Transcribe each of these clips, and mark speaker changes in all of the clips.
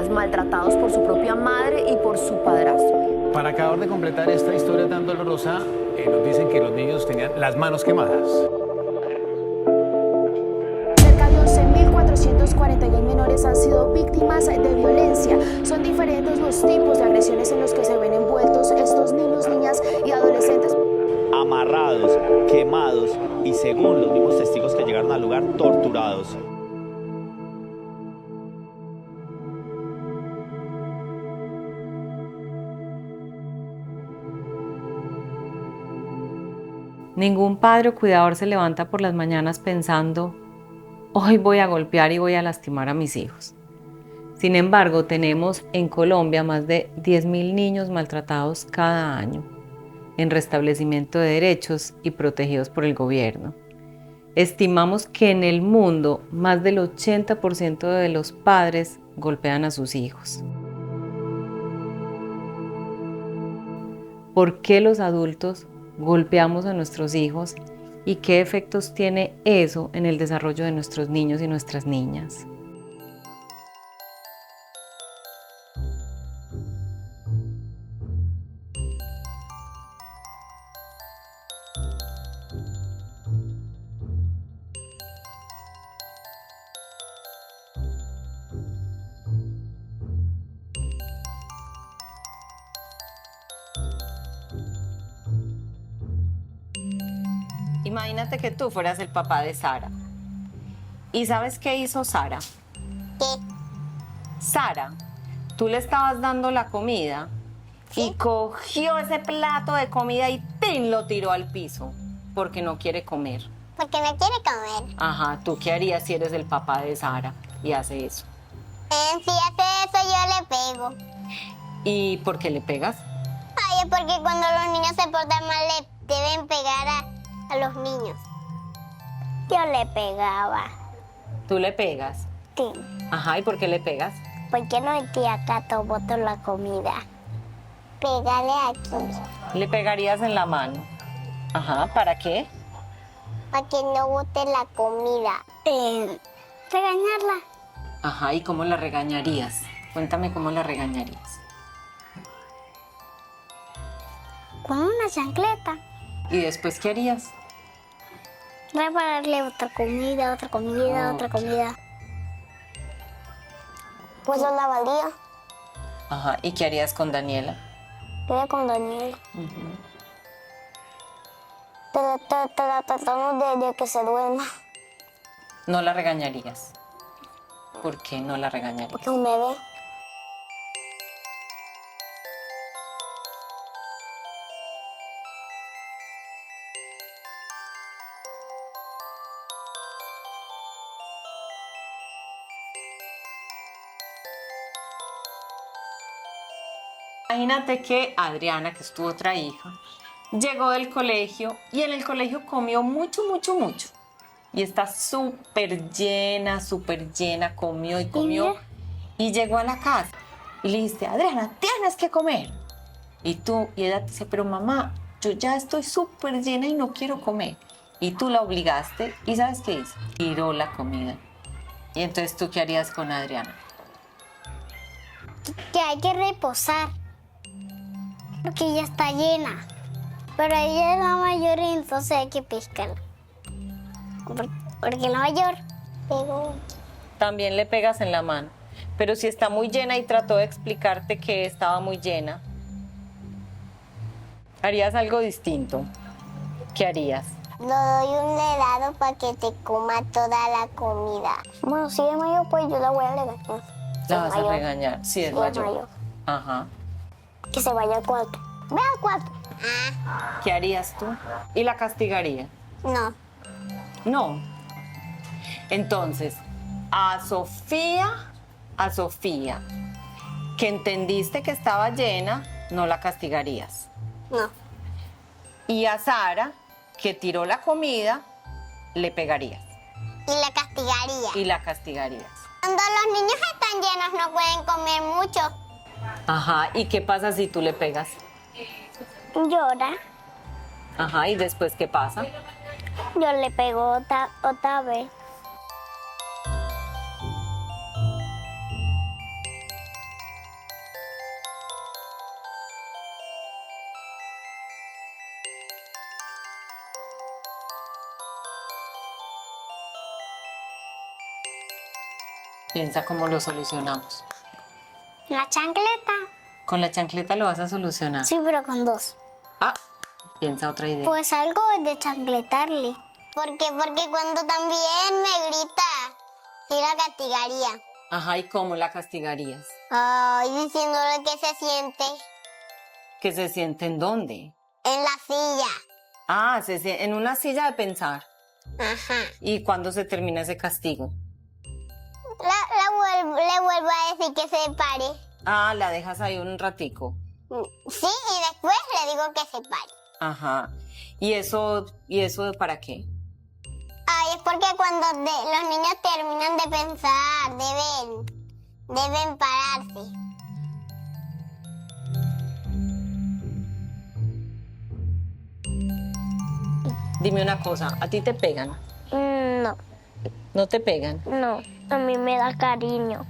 Speaker 1: días maltratados por su propia madre y por su padrastro.
Speaker 2: Para acabar de completar esta historia tan dolorosa, nos dicen que los niños tenían las manos quemadas.
Speaker 3: Cerca de 11.441 menores han sido víctimas de violencia. Son diferentes los tipos de agresiones en los que se ven envueltos estos niños, niñas y adolescentes.
Speaker 4: Amarrados, quemados y, según los mismos testigos que llegaron al lugar, torturados.
Speaker 5: Ningún padre o cuidador se levanta por las mañanas pensando, hoy voy a golpear y voy a lastimar a mis hijos. Sin embargo, tenemos en Colombia más de 10.000 niños maltratados cada año en restablecimiento de derechos y protegidos por el gobierno. Estimamos que en el mundo más del 80% de los padres golpean a sus hijos. ¿Por qué los adultos golpeamos a nuestros hijos y qué efectos tiene eso en el desarrollo de nuestros niños y nuestras niñas? Imagínate que tú fueras el papá de Sara. ¿Y sabes qué hizo Sara?
Speaker 6: ¿Qué?
Speaker 5: Sara, tú le estabas dando la comida y cogió ese plato de comida y ¡tin! Lo tiró al piso porque no quiere comer.
Speaker 6: Porque no quiere comer.
Speaker 5: Ajá, ¿tú qué harías si eres el papá de Sara y hace eso?
Speaker 6: Si hace eso yo le pego.
Speaker 5: ¿Y por qué le pegas?
Speaker 6: Ay, es porque cuando los niños se portan mal le deben pegar a los niños. Yo le pegaba.
Speaker 5: ¿Tú le pegas?
Speaker 6: Sí.
Speaker 5: Ajá, ¿y por qué le pegas?
Speaker 6: ¿Por qué no metí acá todo boto la comida? Pégale aquí.
Speaker 5: Le pegarías en la mano. Ajá, ¿para qué?
Speaker 6: Para que no bote la comida. Regañarla.
Speaker 5: Ajá, ¿y cómo la regañarías? Cuéntame cómo la regañarías.
Speaker 6: Con una chancleta.
Speaker 5: ¿Y después qué harías?
Speaker 6: Prepararle otra comida, otra comida. Pues lo lavaría.
Speaker 5: Ajá, ¿y qué harías con Daniela?
Speaker 6: Voy con Daniel. Tratamos de que se duerma.
Speaker 5: No la regañarías. ¿Por qué no la regañarías?
Speaker 6: Porque es un bebé.
Speaker 5: Imagínate que Adriana, que es tu otra hija, llegó del colegio y en el colegio comió mucho. Y está súper llena, comió y comió. Y llegó a la casa y le dijiste, Adriana, tienes que comer. Y ella te dice, pero mamá, yo ya estoy súper llena y no quiero comer. Y tú la obligaste y ¿sabes qué hizo? Tiró la comida. Y entonces, ¿tú qué harías con Adriana?
Speaker 6: Que hay que reposar. Porque ella está llena. Pero ella es la mayor y entonces hay que pescarla. Porque la mayor pegó.
Speaker 5: También le pegas en la mano. Pero si está muy llena y trató de explicarte que estaba muy llena, ¿harías algo distinto? ¿Qué harías?
Speaker 6: Le doy un helado para que te coma toda la comida. Bueno, si es mayor, pues yo la voy a regañar.
Speaker 5: La vas a regañar. Sí, es mayor. Ajá.
Speaker 6: Que se vaya al cuarto. Ve al cuarto.
Speaker 5: ¿Qué harías tú? ¿Y la castigaría?
Speaker 6: No.
Speaker 5: No. Entonces, a Sofía, que entendiste que estaba llena, no la castigarías.
Speaker 6: No.
Speaker 5: Y a Sara, que tiró la comida, le pegarías.
Speaker 6: Y la castigaría.
Speaker 5: Y la castigarías.
Speaker 6: Cuando los niños están llenos no pueden comer mucho.
Speaker 5: Ajá, ¿y qué pasa si tú le pegas?
Speaker 6: Llora.
Speaker 5: Ajá, ¿y después qué pasa?
Speaker 6: Yo le pego otra vez.
Speaker 5: Piensa cómo lo solucionamos.
Speaker 6: La chancleta.
Speaker 5: Con la chancleta lo vas a solucionar.
Speaker 6: Sí, pero con dos.
Speaker 5: Ah, piensa otra idea.
Speaker 6: Pues algo de chancletarle. Porque cuando también me grita, sí la castigaría.
Speaker 5: Ajá, ¿y cómo la castigarías?
Speaker 6: Ay, diciéndole que se siente
Speaker 5: ¿Que se siente en dónde?
Speaker 6: en la silla.
Speaker 5: Ah, en una silla de pensar.
Speaker 6: Ajá.
Speaker 5: ¿Y cuándo se termina ese castigo?
Speaker 6: Le vuelvo a decir que se pare.
Speaker 5: Ah, la dejas ahí un ratico.
Speaker 6: Sí, y después le digo que se pare.
Speaker 5: Ajá. ¿Y eso para qué?
Speaker 6: Ay, es porque cuando los niños terminan de pensar, deben pararse.
Speaker 5: Dime una cosa, ¿a ti te pegan?
Speaker 6: No,
Speaker 5: ¿No te pegan?
Speaker 6: no, a mí me da cariño.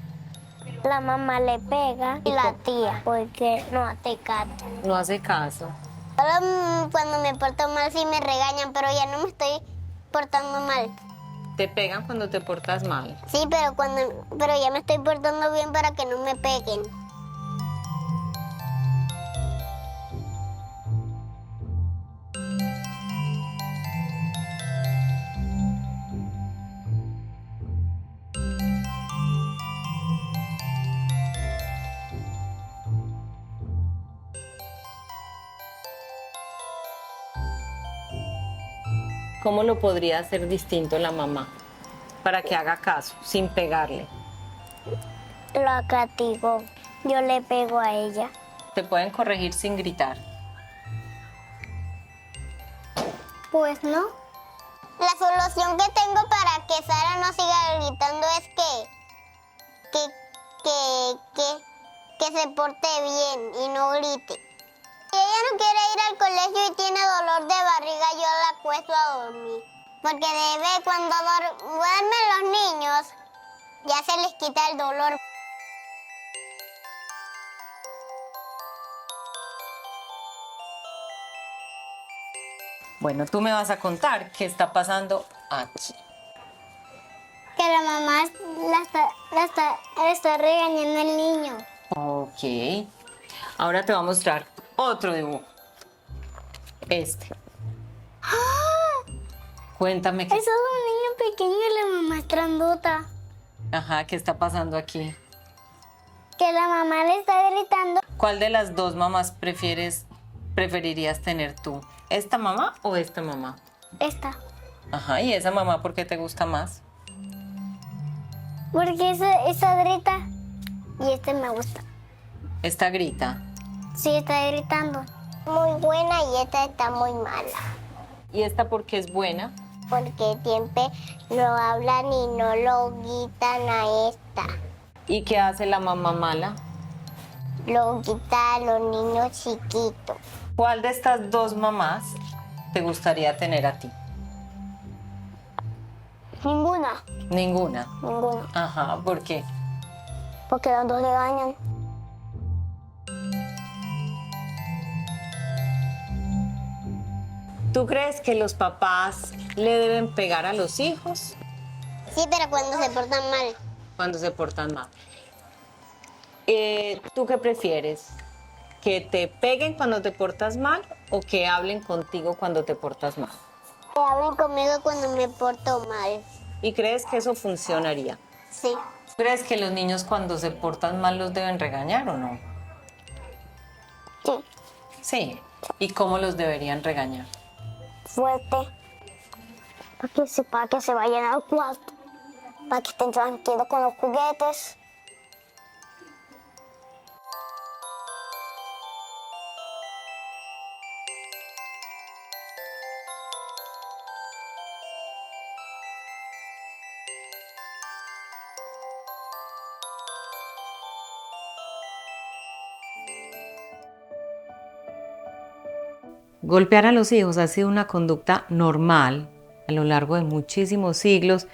Speaker 6: La mamá le pega y la tía, porque no hace caso.
Speaker 5: No hace caso.
Speaker 6: Solo cuando me porto mal sí me regañan, pero ya no me estoy portando mal.
Speaker 5: ¿Te pegan cuando te portas mal?
Speaker 6: Sí, pero ya me estoy portando bien para que no me peguen.
Speaker 5: ¿Cómo lo podría hacer distinto la mamá para que haga caso, sin pegarle?
Speaker 6: Lo castigo. Yo le pego a ella.
Speaker 5: Te pueden corregir sin gritar.
Speaker 6: Pues no. La solución que tengo para que Sara no siga gritando es que se porte bien y no grite. Si ella no quiere ir al colegio y tiene dolor de barriga, yo la acuesto a dormir. Porque cuando duermen los niños, ya se les quita el dolor.
Speaker 5: Bueno, tú me vas a contar qué está pasando aquí.
Speaker 6: Que la mamá la está regañando al niño.
Speaker 5: Ok. Ahora te voy a mostrar otro dibujo. Este. Cuéntame qué.
Speaker 6: Eso es un niño pequeño y la mamá es grandota.
Speaker 5: Ajá, ¿qué está pasando aquí?
Speaker 6: Que la mamá le está gritando.
Speaker 5: ¿Cuál de las dos mamás preferirías tener tú? ¿Esta mamá o esta mamá?
Speaker 6: Esta.
Speaker 5: Ajá, ¿y esa mamá por qué te gusta más?
Speaker 6: Porque esa grita y este me gusta.
Speaker 5: Esta grita.
Speaker 6: Sí, está gritando. Muy buena y esta está muy mala.
Speaker 5: ¿Y esta por qué es buena?
Speaker 6: Porque siempre lo hablan y no lo gritan a esta.
Speaker 5: ¿Y qué hace la mamá mala?
Speaker 6: Lo grita a los niños chiquitos.
Speaker 5: ¿Cuál de estas dos mamás te gustaría tener a ti?
Speaker 6: Ninguna.
Speaker 5: Ninguna.
Speaker 6: Ninguna.
Speaker 5: Ajá, ¿por qué?
Speaker 6: Porque los dos regañan.
Speaker 5: ¿Tú crees que los papás le deben pegar a los hijos
Speaker 6: Sí, pero cuando se portan mal.
Speaker 5: cuando se portan mal? ¿Tú qué prefieres? ¿Que te peguen cuando te portas mal o que hablen contigo cuando te portas mal?
Speaker 6: Que hablen conmigo cuando me porto mal.
Speaker 5: ¿Y crees que eso funcionaría?
Speaker 6: Sí.
Speaker 5: ¿Crees que los niños cuando se portan mal los deben regañar o no?
Speaker 6: Sí.
Speaker 5: Sí. ¿Y cómo los deberían regañar?
Speaker 6: Fuerte. Para que se vayan al cuarto. Para que estén tranquilos con los juguetes.
Speaker 5: Golpear a los hijos ha sido una conducta normal a lo largo de muchísimos siglos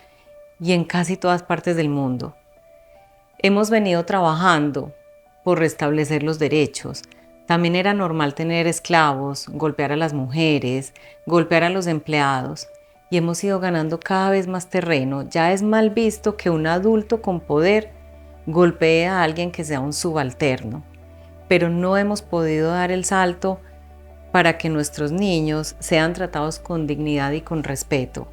Speaker 5: y en casi todas partes del mundo. Hemos venido trabajando por restablecer los derechos. También era normal tener esclavos, golpear a las mujeres, golpear a los empleados. y hemos ido ganando cada vez más terreno. Ya es mal visto que un adulto con poder golpee a alguien que sea un subalterno, pero no hemos podido dar el salto para que nuestros niños sean tratados con dignidad y con respeto.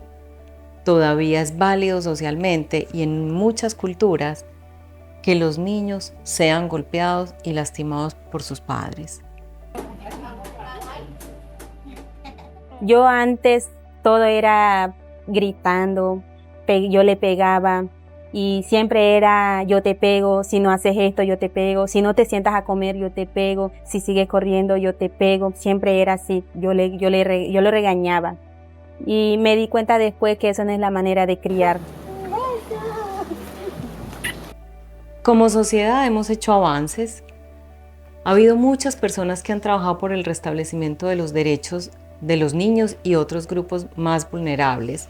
Speaker 5: Todavía es válido socialmente y en muchas culturas que los niños sean golpeados y lastimados por sus padres.
Speaker 7: Yo antes todo era gritando, yo le pegaba y siempre era yo te pego, si no haces esto yo te pego, si no te sientas a comer yo te pego, si sigues corriendo yo te pego, siempre era así, yo lo regañaba y me di cuenta después que eso no es la manera de criar.
Speaker 5: Como sociedad hemos hecho avances. Ha habido muchas personas que han trabajado por el restablecimiento de los derechos de los niños y otros grupos más vulnerables.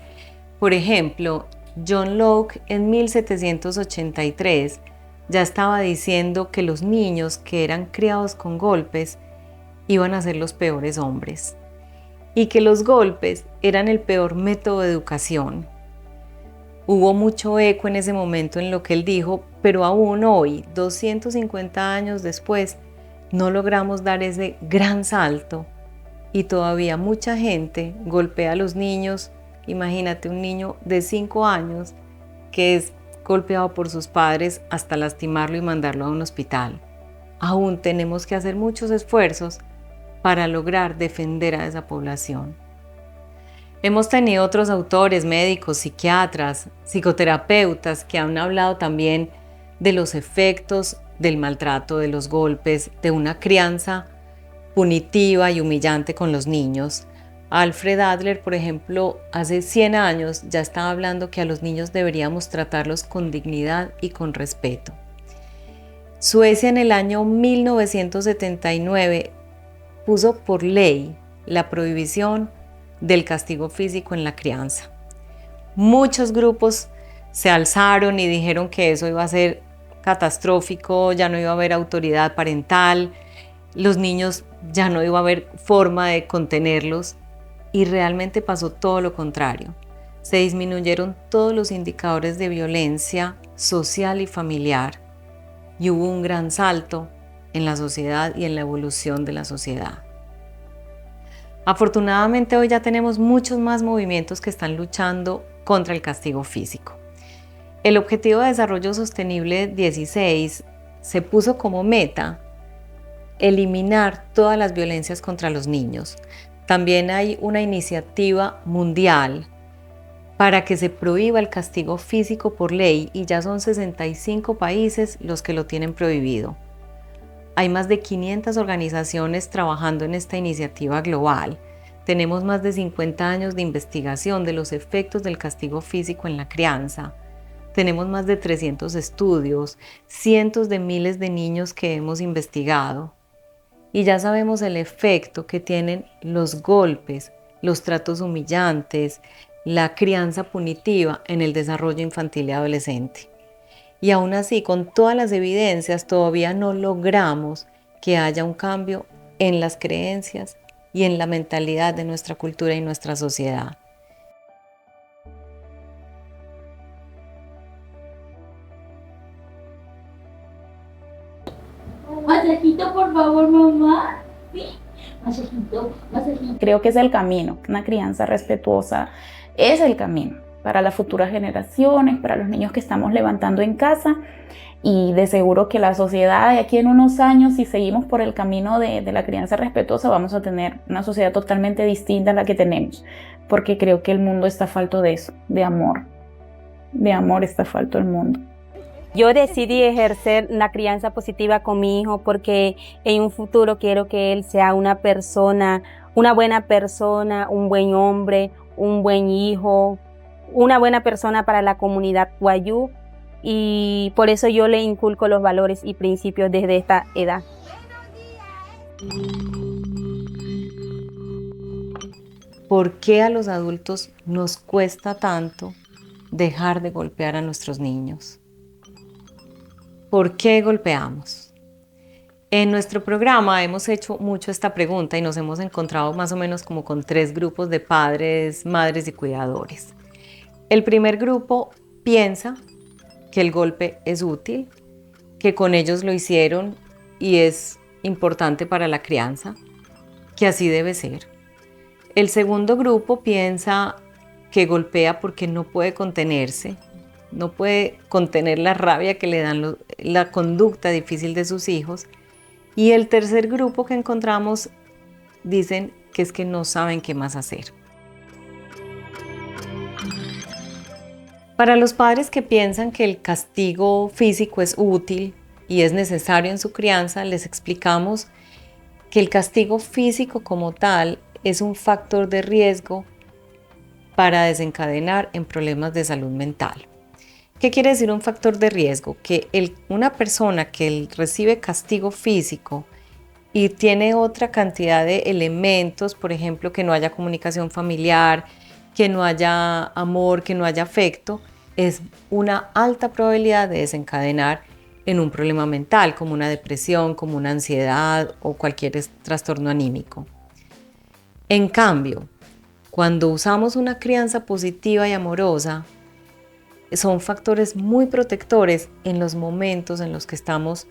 Speaker 5: Por ejemplo, John Locke en 1783 ya estaba diciendo que los niños que eran criados con golpes iban a ser los peores hombres y que los golpes eran el peor método de educación. Hubo mucho eco en ese momento en lo que él dijo, pero aún hoy, 250 años después, no logramos dar ese gran salto y todavía mucha gente golpea a los niños. Imagínate un niño de 5 años que es golpeado por sus padres hasta lastimarlo y mandarlo a un hospital. Aún tenemos que hacer muchos esfuerzos para lograr defender a esa población. Hemos tenido otros autores, médicos, psiquiatras, psicoterapeutas que han hablado también de los efectos del maltrato, de los golpes, de una crianza punitiva y humillante con los niños. Alfred Adler, por ejemplo, hace 100 años ya estaba hablando que a los niños deberíamos tratarlos con dignidad y con respeto. Suecia en el año 1979 puso por ley la prohibición del castigo físico en la crianza. Muchos grupos se alzaron y dijeron que eso iba a ser catastrófico, ya no iba a haber autoridad parental, los niños ya no iba a haber forma de contenerlos y realmente pasó todo lo contrario. Se disminuyeron todos los indicadores de violencia social y familiar y hubo un gran salto en la sociedad y en la evolución de la sociedad. Afortunadamente hoy ya tenemos muchos más movimientos que están luchando contra el castigo físico. El Objetivo de Desarrollo Sostenible 16 se puso como meta eliminar todas las violencias contra los niños. También hay una iniciativa mundial para que se prohíba el castigo físico por ley y ya son 65 países los que lo tienen prohibido. Hay más de 500 organizaciones trabajando en esta iniciativa global. Tenemos más de 50 años de investigación de los efectos del castigo físico en la crianza. Tenemos más de 300 estudios, cientos de miles de niños que hemos investigado. Y ya sabemos el efecto que tienen los golpes, los tratos humillantes, la crianza punitiva en el desarrollo infantil y adolescente. Y aún así, con todas las evidencias, todavía no logramos que haya un cambio en las creencias y en la mentalidad de nuestra cultura y nuestra sociedad.
Speaker 8: Masajito, por favor, mamá. ¿Sí? Masajito, masajito.
Speaker 9: Creo que es el camino. Una crianza respetuosa es el camino para las futuras generaciones, para los niños que estamos levantando en casa. Y de seguro que la sociedad de aquí en unos años, si seguimos por el camino de la crianza respetuosa, vamos a tener una sociedad totalmente distinta a la que tenemos. Porque creo que el mundo está falto de eso, de amor. De amor está falto el mundo.
Speaker 7: Yo decidí ejercer una crianza positiva con mi hijo porque en un futuro quiero que él sea una persona, una buena persona, un buen hombre, un buen hijo, una buena persona para la comunidad wayuu, y por eso yo le inculco los valores y principios desde esta edad.
Speaker 5: ¿Por qué a los adultos nos cuesta tanto dejar de golpear a nuestros niños? ¿Por qué golpeamos? En nuestro programa hemos hecho mucho esta pregunta y nos hemos encontrado más o menos como con 3 grupos de padres, madres y cuidadores. El primer grupo piensa que el golpe es útil, que con ellos lo hicieron y es importante para la crianza, que así debe ser. El segundo grupo piensa que golpea porque no puede contenerse, no puede contener la rabia que le dan la conducta difícil de sus hijos. Y el tercer grupo que encontramos dicen que es que no saben qué más hacer. Para los padres que piensan que el castigo físico es útil y es necesario en su crianza, les explicamos que el castigo físico como tal es un factor de riesgo para desencadenar en problemas de salud mental. ¿Qué quiere decir un factor de riesgo? Que una persona que recibe castigo físico y tiene otra cantidad de elementos, por ejemplo, que no haya comunicación familiar, que no haya amor, que no haya afecto, es una alta probabilidad de desencadenar en un problema mental, como una depresión, como una ansiedad o cualquier trastorno anímico. En cambio, cuando usamos una crianza positiva y amorosa, son factores muy protectores en los momentos en los que estamos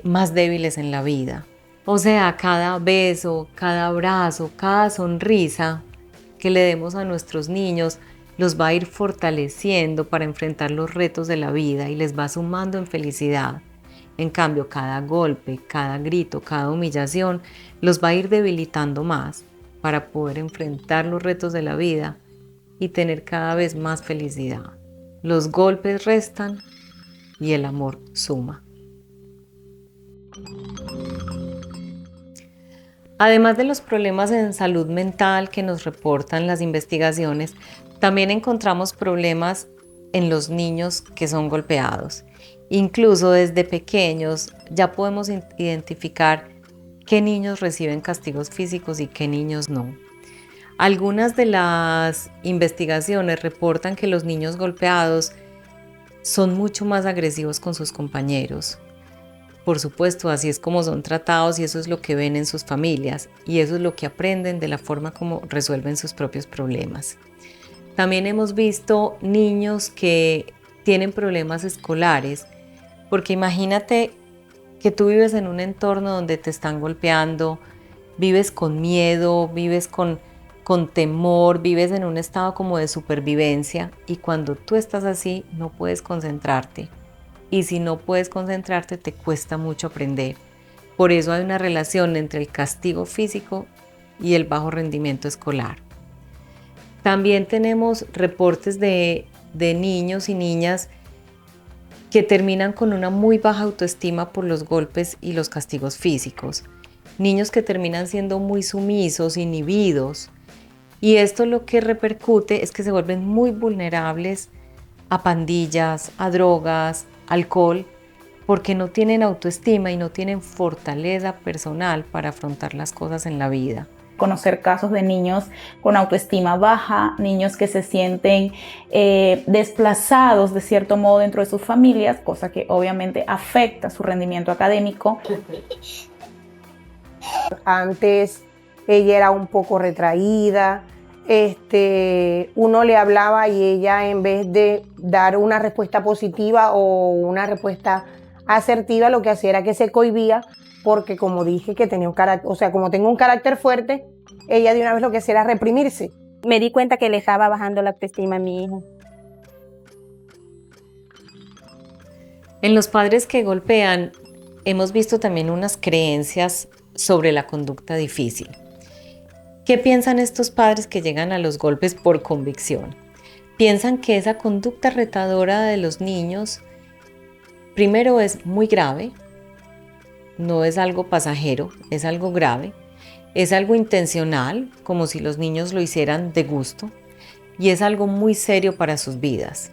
Speaker 5: más débiles en la vida. O sea, cada beso, cada abrazo, cada sonrisa que le demos a nuestros niños los va a ir fortaleciendo para enfrentar los retos de la vida y les va sumando en felicidad. En cambio, cada golpe, cada grito, cada humillación los va a ir debilitando más para poder enfrentar los retos de la vida y tener cada vez más felicidad. Los golpes restan y el amor suma. Además de los problemas en salud mental que nos reportan las investigaciones, también encontramos problemas en los niños que son golpeados. Incluso desde pequeños ya podemos identificar qué niños reciben castigos físicos y qué niños no. Algunas de las investigaciones reportan que los niños golpeados son mucho más agresivos con sus compañeros. Por supuesto, así es como son tratados y eso es lo que ven en sus familias y eso es lo que aprenden de la forma como resuelven sus propios problemas. También hemos visto niños que tienen problemas escolares, porque imagínate que tú vives en un entorno donde te están golpeando, vives con miedo, vives con temor, vives en un estado como de supervivencia y cuando tú estás así no puedes concentrarte. Y si no puedes concentrarte te cuesta mucho aprender. Por eso hay una relación entre el castigo físico y el bajo rendimiento escolar. También tenemos reportes de niños y niñas que terminan con una muy baja autoestima por los golpes y los castigos físicos. Niños que terminan siendo muy sumisos, inhibidos. Y esto lo que repercute es que se vuelven muy vulnerables a pandillas, a drogas, alcohol, porque no tienen autoestima y no tienen fortaleza personal para afrontar las cosas en la vida.
Speaker 9: Conocer casos de niños con autoestima baja, niños que se sienten desplazados de cierto modo dentro de sus familias, cosa que obviamente afecta su rendimiento académico.
Speaker 10: Antes ella era un poco retraída, uno le hablaba y ella en vez de dar una respuesta positiva o una respuesta asertiva, lo que hacía era que se cohibía porque como dije que tenía un carácter, o sea, como tengo un carácter fuerte, ella de una vez lo que hacía era reprimirse.
Speaker 7: Me di cuenta que le estaba bajando la autoestima a mi hijo.
Speaker 5: En los padres que golpean hemos visto también unas creencias sobre la conducta difícil. ¿Qué piensan estos padres que llegan a los golpes por convicción? Piensan que esa conducta retadora de los niños, primero es muy grave, no es algo pasajero, es algo grave, es algo intencional, como si los niños lo hicieran de gusto, y es algo muy serio para sus vidas.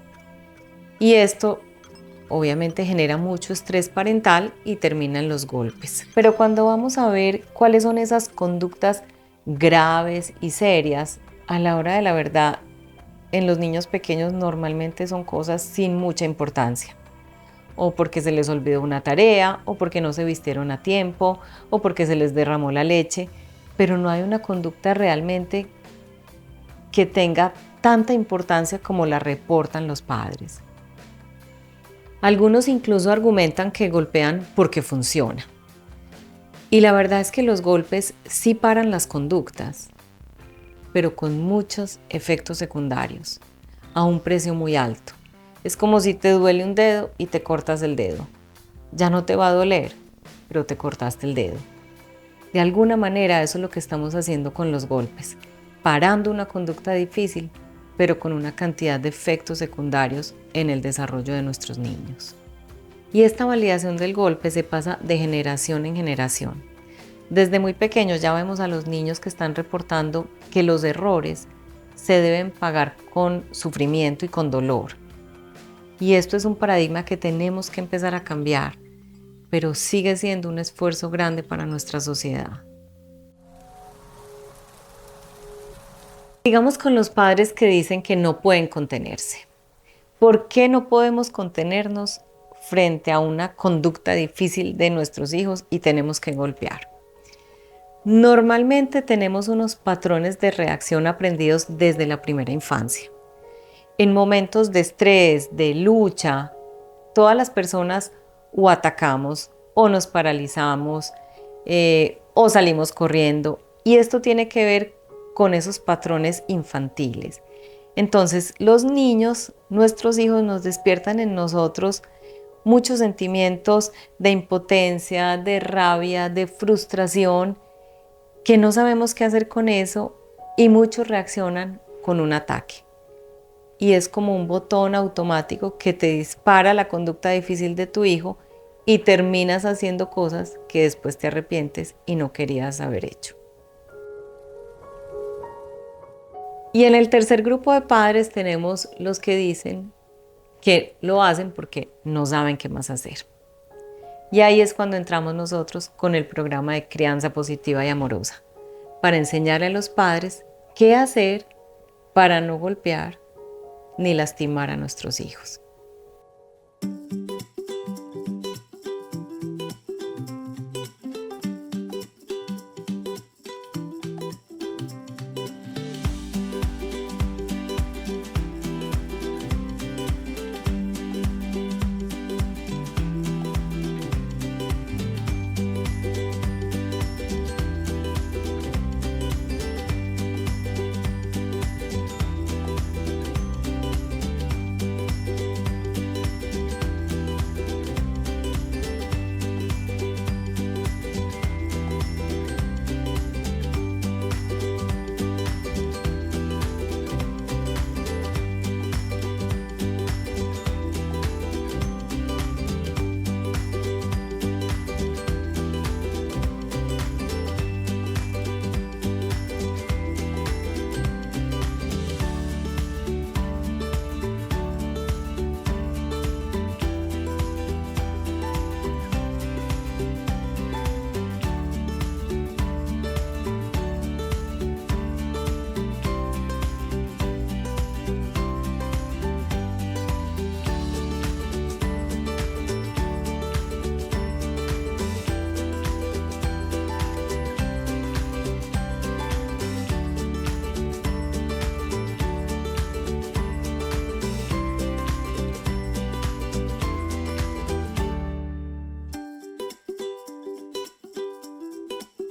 Speaker 5: Y esto obviamente genera mucho estrés parental y termina en los golpes. Pero cuando vamos a ver cuáles son esas conductas graves y serias, a la hora de la verdad, en los niños pequeños normalmente son cosas sin mucha importancia. o porque se les olvidó una tarea, o porque no se vistieron a tiempo, o porque se les derramó la leche, pero no hay una conducta realmente que tenga tanta importancia como la reportan los padres. Algunos incluso argumentan que golpean porque funciona. Y la verdad es que los golpes sí paran las conductas, pero con muchos efectos secundarios, a un precio muy alto. Es como si te duele un dedo y te cortas el dedo. Ya no te va a doler, pero te cortaste el dedo. De alguna manera eso es lo que estamos haciendo con los golpes, parando una conducta difícil, pero con una cantidad de efectos secundarios en el desarrollo de nuestros niños. Y esta validación del golpe se pasa de generación en generación. Desde muy pequeños ya vemos a los niños que están reportando que los errores se deben pagar con sufrimiento y con dolor. Y esto es un paradigma que tenemos que empezar a cambiar, pero sigue siendo un esfuerzo grande para nuestra sociedad. Digamos con los padres que dicen que no pueden contenerse. ¿Por qué no podemos contenernos frente a una conducta difícil de nuestros hijos y tenemos que golpear? Normalmente tenemos unos patrones de reacción aprendidos desde la primera infancia. En momentos de estrés, de lucha, todas las personas o atacamos o nos paralizamos o salimos corriendo. Y esto tiene que ver con esos patrones infantiles. Entonces, los niños, nuestros hijos, nos despiertan en nosotros muchos sentimientos de impotencia, de rabia, de frustración, que no sabemos qué hacer con eso y muchos reaccionan con un ataque. Y es como un botón automático que te dispara la conducta difícil de tu hijo y terminas haciendo cosas que después te arrepientes y no querías haber hecho. Y en el tercer grupo de padres tenemos los que dicen que lo hacen porque no saben qué más hacer. Y ahí es cuando entramos nosotros con el programa de crianza positiva y amorosa, para enseñarle a los padres qué hacer para no golpear ni lastimar a nuestros hijos.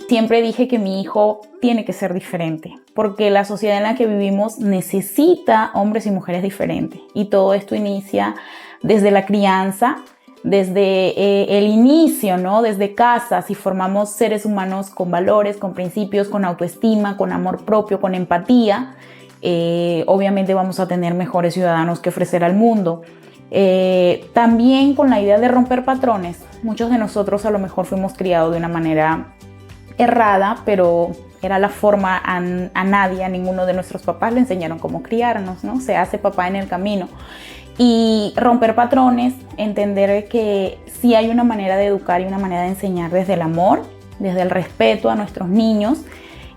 Speaker 9: Siempre dije que mi hijo tiene que ser diferente, porque la sociedad en la que vivimos necesita hombres y mujeres diferentes. Y todo esto inicia desde la crianza, desde el inicio, ¿no? Desde casa. Si formamos seres humanos con valores, con principios, con autoestima, con amor propio, con empatía, obviamente vamos a tener mejores ciudadanos que ofrecer al mundo. También con la idea de romper patrones. Muchos de nosotros a lo mejor fuimos criados de una manera errada, pero era la forma. A nadie, a ninguno de nuestros papás le enseñaron cómo criarnos, ¿no? Se hace papá en el camino. Y romper patrones, entender que sí hay una manera de educar y una manera de enseñar desde el amor, desde el respeto a nuestros niños,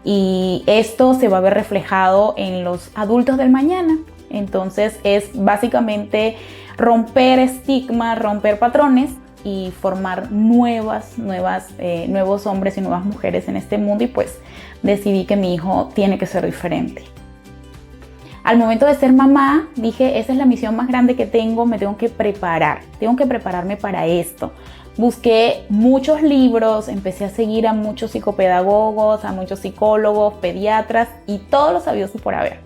Speaker 9: y esto se va a ver reflejado en los adultos del mañana. Entonces es básicamente romper estigmas, romper patrones y formar nuevos hombres y nuevas mujeres en este mundo, y pues decidí que mi hijo tiene que ser diferente. Al momento de ser mamá, dije, esa es la misión más grande que tengo, me tengo que prepararme para esto. Busqué muchos libros, empecé a seguir a muchos psicopedagogos, a muchos psicólogos, pediatras y todos los sabidos y por haber.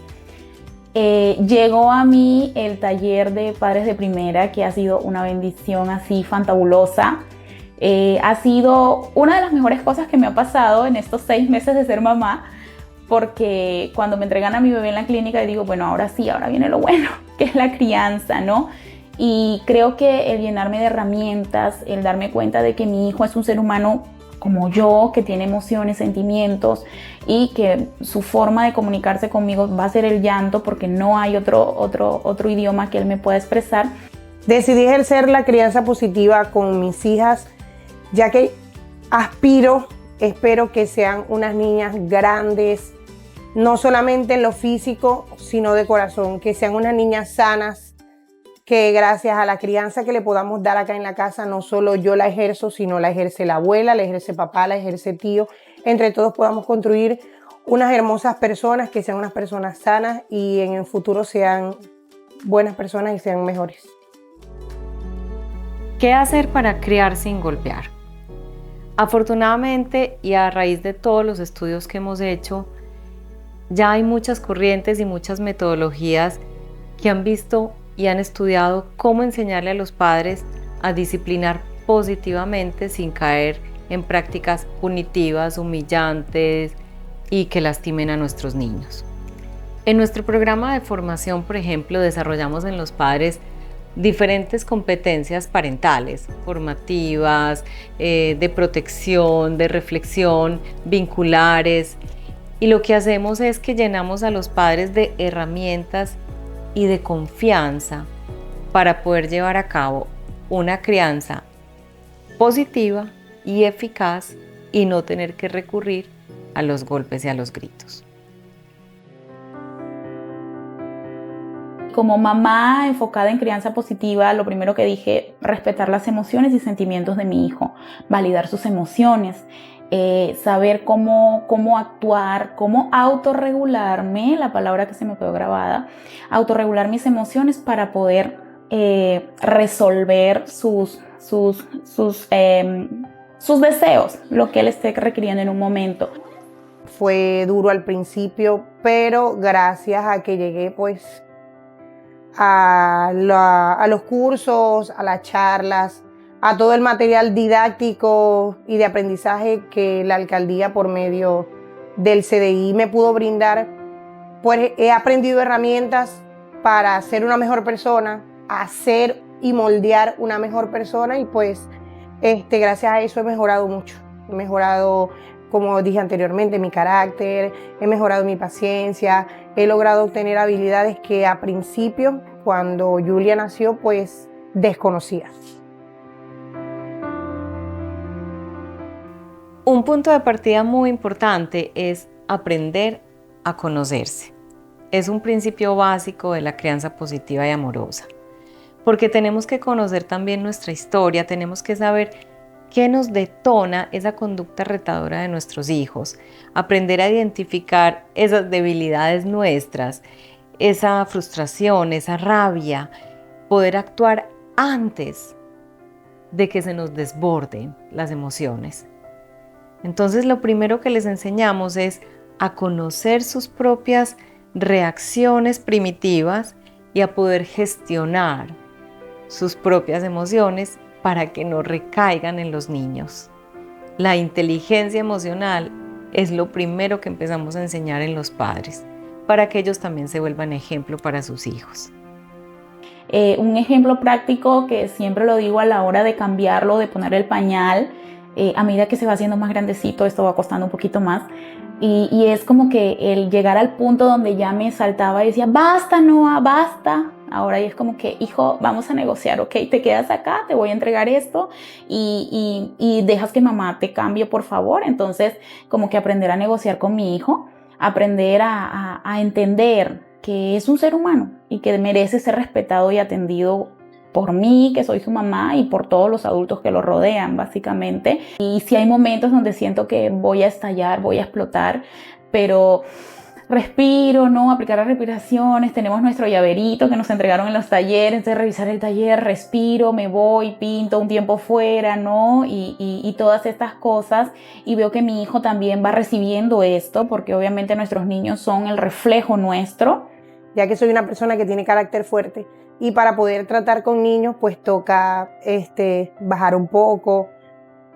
Speaker 9: Llegó a mí el taller de Padres de Primera, que ha sido una bendición así fantabulosa. Ha sido una de las mejores cosas que me ha pasado en estos 6 meses de ser mamá, porque cuando me entregan a mi bebé en la clínica, digo, bueno, ahora sí, ahora viene lo bueno, que es la crianza, ¿no? Y creo que el llenarme de herramientas, el darme cuenta de que mi hijo es un ser humano como yo, que tiene emociones, sentimientos, y que su forma de comunicarse conmigo va a ser el llanto, porque no hay otro idioma que él me pueda expresar.
Speaker 10: Decidí ejercer la crianza positiva con mis hijas, ya que espero que sean unas niñas grandes, no solamente en lo físico, sino de corazón, que sean unas niñas sanas, que gracias a la crianza que le podamos dar acá en la casa, no solo yo la ejerzo, sino la ejerce la abuela, la ejerce papá, la ejerce tío. Entre todos podamos construir unas hermosas personas, que sean unas personas sanas y en el futuro sean buenas personas y sean mejores.
Speaker 5: ¿Qué hacer para criar sin golpear? Afortunadamente, y a raíz de todos los estudios que hemos hecho, ya hay muchas corrientes y muchas metodologías que han visto y han estudiado cómo enseñarle a los padres a disciplinar positivamente sin caer en prácticas punitivas, humillantes y que lastimen a nuestros niños. En nuestro programa de formación, por ejemplo, desarrollamos en los padres diferentes competencias parentales, formativas, de protección, de reflexión, vinculares, y lo que hacemos es que llenamos a los padres de herramientas y de confianza para poder llevar a cabo una crianza positiva y eficaz y no tener que recurrir a los golpes y a los gritos.
Speaker 9: Como mamá enfocada en crianza positiva, lo primero que dije, respetar las emociones y sentimientos de mi hijo, validar sus emociones, saber cómo actuar, cómo autorregularme, la palabra que se me quedó grabada, autorregular mis emociones para poder resolver sus deseos, lo que él esté requiriendo en un momento.
Speaker 10: Fue duro al principio, pero gracias a que llegué pues a los cursos, a las charlas, a todo el material didáctico y de aprendizaje que la alcaldía por medio del CDI me pudo brindar, pues he aprendido herramientas para ser una mejor persona, hacer y moldear una mejor persona, y pues gracias a eso he mejorado mucho. He mejorado, como dije anteriormente, mi carácter, he mejorado mi paciencia, he logrado obtener habilidades que a principio, cuando Julia nació, pues desconocía.
Speaker 5: Un punto de partida muy importante es aprender a conocerse. Es un principio básico de la crianza positiva y amorosa, porque tenemos que conocer también nuestra historia, tenemos que saber qué nos detona esa conducta retadora de nuestros hijos, aprender a identificar esas debilidades nuestras, esa frustración, esa rabia, poder actuar antes de que se nos desborden las emociones. Entonces, lo primero que les enseñamos es a conocer sus propias reacciones primitivas y a poder gestionar sus propias emociones para que no recaigan en los niños. La inteligencia emocional es lo primero que empezamos a enseñar en los padres, para que ellos también se vuelvan ejemplo para sus hijos.
Speaker 9: Un ejemplo práctico que siempre lo digo a la hora de cambiarlo, de poner el pañal, a medida que se va haciendo más grandecito, esto va costando un poquito más, y es como que el llegar al punto donde ya me saltaba y decía, basta Noah, basta. Ahora ya es como que, hijo, vamos a negociar, ¿ok? Te quedas acá, te voy a entregar esto y dejas que mamá te cambie, por favor. Entonces, como que aprender a negociar con mi hijo, aprender a entender que es un ser humano y que merece ser respetado y atendido por mí, que soy su mamá, y por todos los adultos que lo rodean, básicamente. Y sí hay momentos donde siento que voy a estallar, voy a explotar, pero respiro, ¿no? Aplicar las respiraciones, tenemos nuestro llaverito que nos entregaron en los talleres, de revisar el taller, respiro, me voy, pinto un tiempo fuera, ¿no? Y todas estas cosas, y veo que mi hijo también va recibiendo esto, porque obviamente nuestros niños son el reflejo nuestro.
Speaker 10: Ya que soy una persona que tiene carácter fuerte, y para poder tratar con niños, pues toca bajar un poco,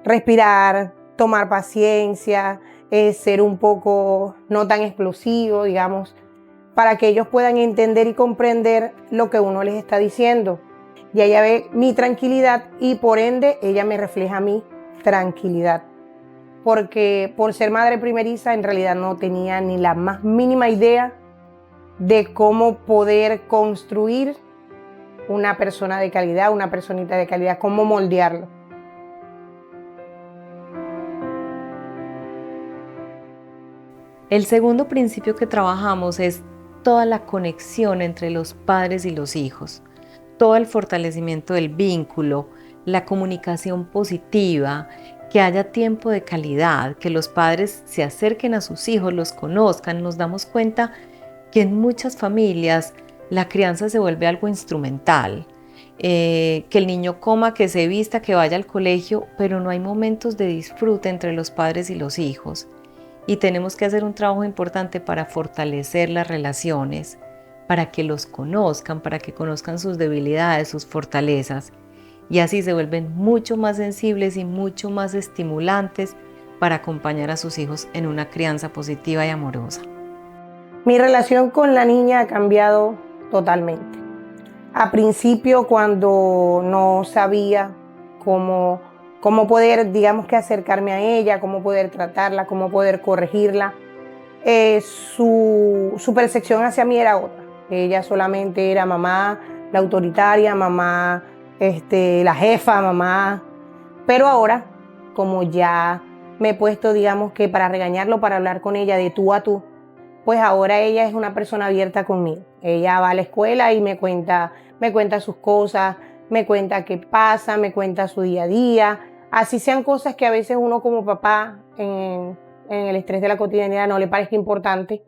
Speaker 10: respirar, tomar paciencia, ser un poco no tan explosivo, digamos, para que ellos puedan entender y comprender lo que uno les está diciendo. Y ella ve mi tranquilidad y por ende ella me refleja mi tranquilidad. Porque por ser madre primeriza en realidad no tenía ni la más mínima idea de cómo poder construir una persona de calidad, una personita de calidad, cómo moldearlo.
Speaker 11: El segundo principio que trabajamos es toda la conexión entre los padres y los hijos, todo el fortalecimiento del vínculo, la comunicación positiva, que haya tiempo de calidad, que los padres se acerquen a sus hijos, los conozcan. Nos damos cuenta que en muchas familias la crianza se vuelve algo instrumental, que el niño coma, que se vista, que vaya al colegio, pero no hay momentos de disfrute entre los padres y los hijos. Y tenemos que hacer un trabajo importante para fortalecer las relaciones, para que los conozcan, para que conozcan sus debilidades, sus fortalezas, y así se vuelven mucho más sensibles y mucho más estimulantes para acompañar a sus hijos en una crianza positiva y amorosa.
Speaker 10: Mi relación con la niña ha cambiado totalmente. A principio, cuando no sabía cómo poder, digamos que acercarme a ella, cómo poder tratarla, cómo poder corregirla, su percepción hacia mí era otra. Ella solamente era mamá, la autoritaria, mamá, la jefa, mamá. Pero ahora, como ya me he puesto, digamos que para regañarlo, para hablar con ella de tú a tú, pues ahora ella es una persona abierta conmigo. Ella va a la escuela y me cuenta sus cosas, me cuenta qué pasa, me cuenta su día a día. Así sean cosas que a veces uno como papá en el estrés de la cotidianidad no le parezca importante.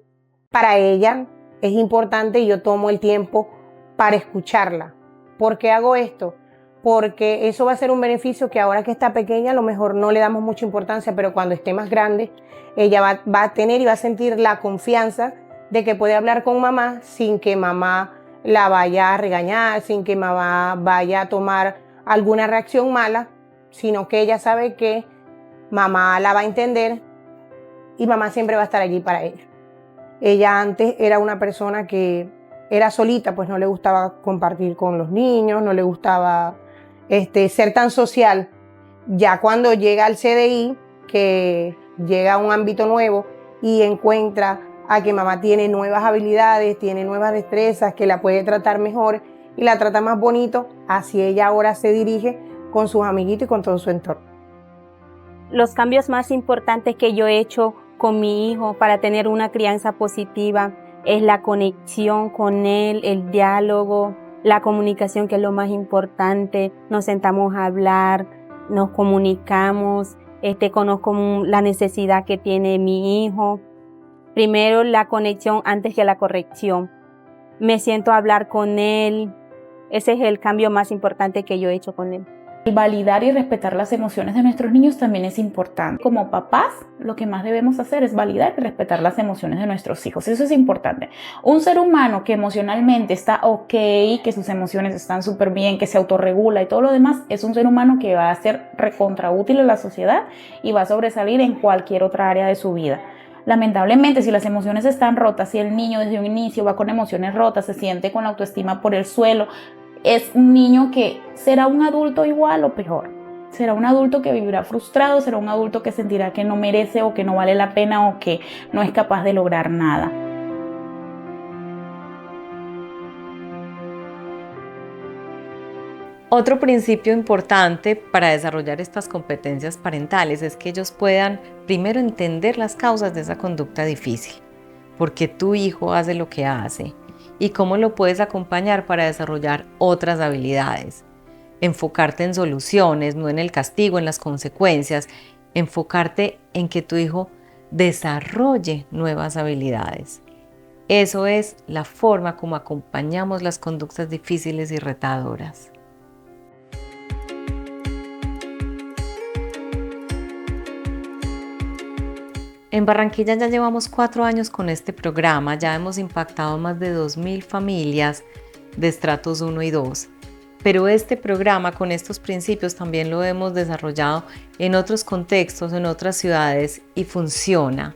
Speaker 10: Para ella es importante y yo tomo el tiempo para escucharla. ¿Por qué hago esto? Porque eso va a ser un beneficio que ahora que está pequeña a lo mejor no le damos mucha importancia, pero cuando esté más grande ella va a tener y va a sentir la confianza de que puede hablar con mamá sin que mamá la vaya a regañar, sin que mamá vaya a tomar alguna reacción mala, sino que ella sabe que mamá la va a entender y mamá siempre va a estar allí para ella. Ella antes era una persona que era solita, pues no le gustaba compartir con los niños, no le gustaba ser tan social. Ya cuando llega al CDI, que llega a un ámbito nuevo y encuentra a que mamá tiene nuevas habilidades, tiene nuevas destrezas, que la puede tratar mejor y la trata más bonito, así ella ahora se dirige con sus amiguitos y con todo su entorno.
Speaker 7: Los cambios más importantes que yo he hecho con mi hijo para tener una crianza positiva es la conexión con él, el diálogo, la comunicación, que es lo más importante. Nos sentamos a hablar, nos comunicamos, conozco la necesidad que tiene mi hijo. Primero la conexión antes que la corrección. Me siento a hablar con él. Ese es el cambio más importante que yo he hecho con él.
Speaker 9: Validar y respetar las emociones de nuestros niños también es importante. Como papás, lo que más debemos hacer es validar y respetar las emociones de nuestros hijos. Eso es importante. Un ser humano que emocionalmente está ok, que sus emociones están súper bien, que se autorregula y todo lo demás, es un ser humano que va a ser recontra útil en la sociedad y va a sobresalir en cualquier otra área de su vida. Lamentablemente, si las emociones están rotas, si el niño desde un inicio va con emociones rotas, se siente con la autoestima por el suelo, es un niño que será un adulto igual o peor. Será un adulto que vivirá frustrado, será un adulto que sentirá que no merece o que no vale la pena o que no es capaz de lograr nada.
Speaker 11: Otro principio importante para desarrollar estas competencias parentales es que ellos puedan primero entender las causas de esa conducta difícil. ¿Por qué tu hijo hace lo que hace? y cómo lo puedes acompañar para desarrollar otras habilidades. Enfocarte en soluciones, no en el castigo, en las consecuencias. Enfocarte en que tu hijo desarrolle nuevas habilidades. Eso es la forma como acompañamos las conductas difíciles y retadoras. En Barranquilla ya llevamos 4 años con este programa, ya hemos impactado más de 2.000 familias de estratos 1 y 2. Pero este programa con estos principios también lo hemos desarrollado en otros contextos, en otras ciudades y funciona.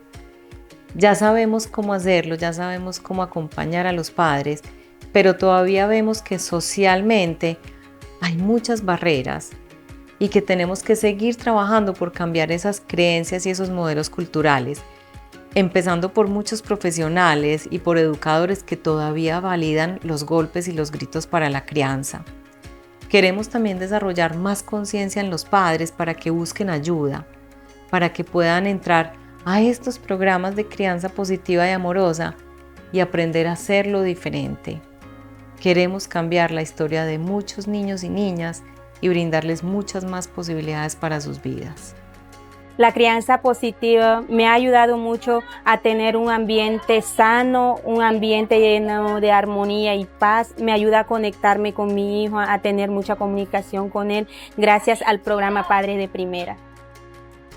Speaker 11: Ya sabemos cómo hacerlo, ya sabemos cómo acompañar a los padres, pero todavía vemos que socialmente hay muchas barreras y que tenemos que seguir trabajando por cambiar esas creencias y esos modelos culturales, empezando por muchos profesionales y por educadores que todavía validan los golpes y los gritos para la crianza. Queremos también desarrollar más conciencia en los padres para que busquen ayuda, para que puedan entrar a estos programas de crianza positiva y amorosa y aprender a hacerlo diferente. Queremos cambiar la historia de muchos niños y niñas y brindarles muchas más posibilidades para sus vidas.
Speaker 7: La crianza positiva me ha ayudado mucho a tener un ambiente sano, un ambiente lleno de armonía y paz. Me ayuda a conectarme con mi hijo, a tener mucha comunicación con él, gracias al programa Padre de Primera.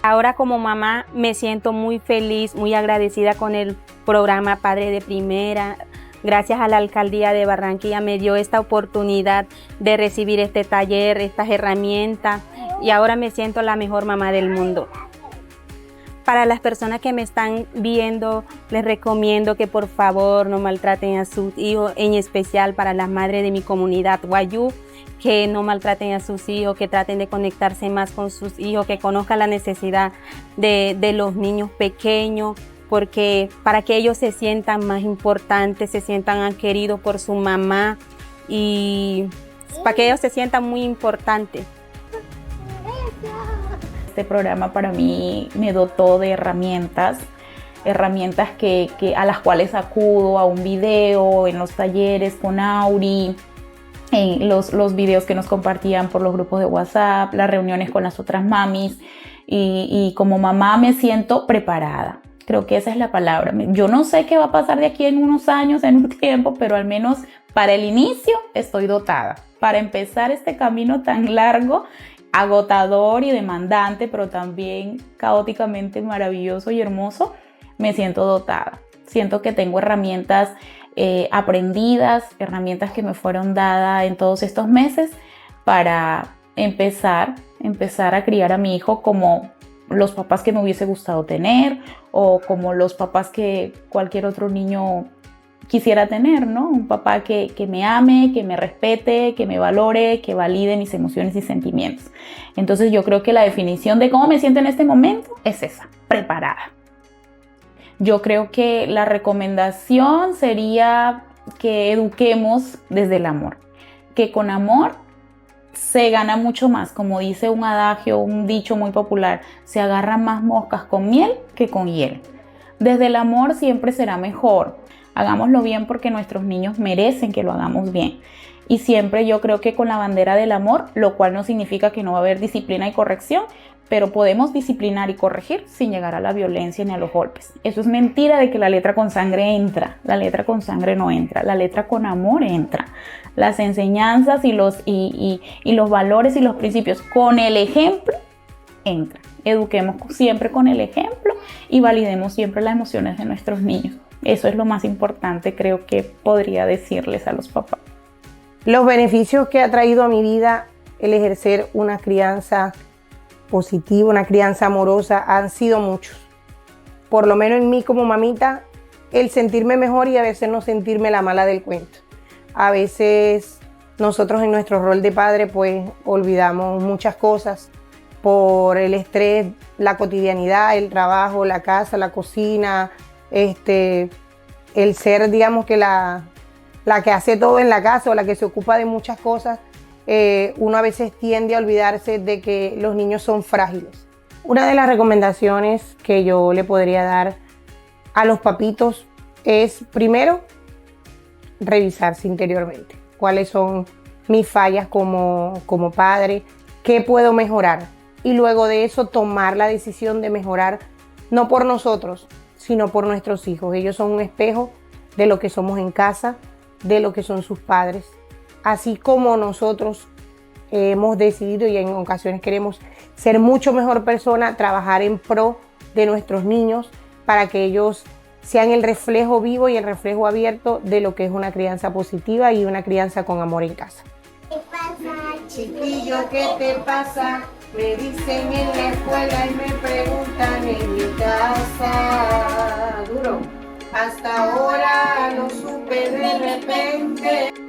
Speaker 7: Ahora como mamá me siento muy feliz, muy agradecida con el programa Padre de Primera. Gracias a la Alcaldía de Barranquilla me dio esta oportunidad de recibir este taller, estas herramientas, y ahora me siento la mejor mamá del mundo. Para las personas que me están viendo, les recomiendo que por favor no maltraten a sus hijos, en especial para las madres de mi comunidad Wayuu, que no maltraten a sus hijos, que traten de conectarse más con sus hijos, que conozcan la necesidad de los niños pequeños, porque para que ellos se sientan más importantes, se sientan queridos por su mamá y para que ellos se sientan muy importantes.
Speaker 9: Este programa para mí me dotó de herramientas a las cuales acudo, a un video, en los talleres con Auri, en los videos que nos compartían por los grupos de WhatsApp, las reuniones con las otras mamis, y como mamá me siento preparada. Creo que esa es la palabra. Yo no sé qué va a pasar de aquí en unos años, en un tiempo, pero al menos para el inicio estoy dotada. Para empezar este camino tan largo, agotador y demandante, pero también caóticamente maravilloso y hermoso, me siento dotada. Siento que tengo herramientas aprendidas, herramientas que me fueron dadas en todos estos meses para empezar a criar a mi hijo como los papás que me hubiese gustado tener, o como los papás que cualquier otro niño quisiera tener, ¿no? Un papá que me ame, que me respete, que me valore, que valide mis emociones y sentimientos. Entonces yo creo que la definición de cómo me siento en este momento es esa, preparada. Yo creo que la recomendación sería que eduquemos desde el amor, que con amor se gana mucho más. Como dice un adagio, un dicho muy popular, se agarran más moscas con miel que con hiel. Desde el amor siempre será mejor. Hagámoslo bien porque nuestros niños merecen que lo hagamos bien. Y siempre yo creo que con la bandera del amor, lo cual no significa que no va a haber disciplina y corrección, pero podemos disciplinar y corregir sin llegar a la violencia ni a los golpes. Eso es mentira de que la letra con sangre entra. La letra con sangre no entra, la letra con amor entra. Las enseñanzas y los valores y los principios con el ejemplo entran. Eduquemos siempre con el ejemplo y validemos siempre las emociones de nuestros niños. Eso es lo más importante, creo que podría decirles a los papás.
Speaker 10: Los beneficios que ha traído a mi vida el ejercer una crianza positiva, una crianza amorosa, han sido muchos. Por lo menos en mí como mamita, el sentirme mejor y a veces no sentirme la mala del cuento. A veces nosotros en nuestro rol de padre pues olvidamos muchas cosas por el estrés, la cotidianidad, el trabajo, la casa, la cocina, el ser, digamos, que la que hace todo en la casa o la que se ocupa de muchas cosas. Uno a veces tiende a olvidarse de que los niños son frágiles. Una de las recomendaciones que yo le podría dar a los papitos es, primero, revisarse interiormente. ¿Cuáles son mis fallas como padre? ¿Qué puedo mejorar? Y luego de eso tomar la decisión de mejorar, no por nosotros, sino por nuestros hijos. Ellos son un espejo de lo que somos en casa, de lo que son sus padres. Así como nosotros hemos decidido y en ocasiones queremos ser mucho mejor persona, trabajar en pro de nuestros niños para que ellos sean el reflejo vivo y el reflejo abierto de lo que es una crianza positiva y una crianza con amor en casa.
Speaker 6: ¿Qué pasa,
Speaker 10: Chiquillo, ¿qué te pasa? Me dicen en la escuela y me preguntan en mi casa. Duro. Hasta ahora lo supe de repente.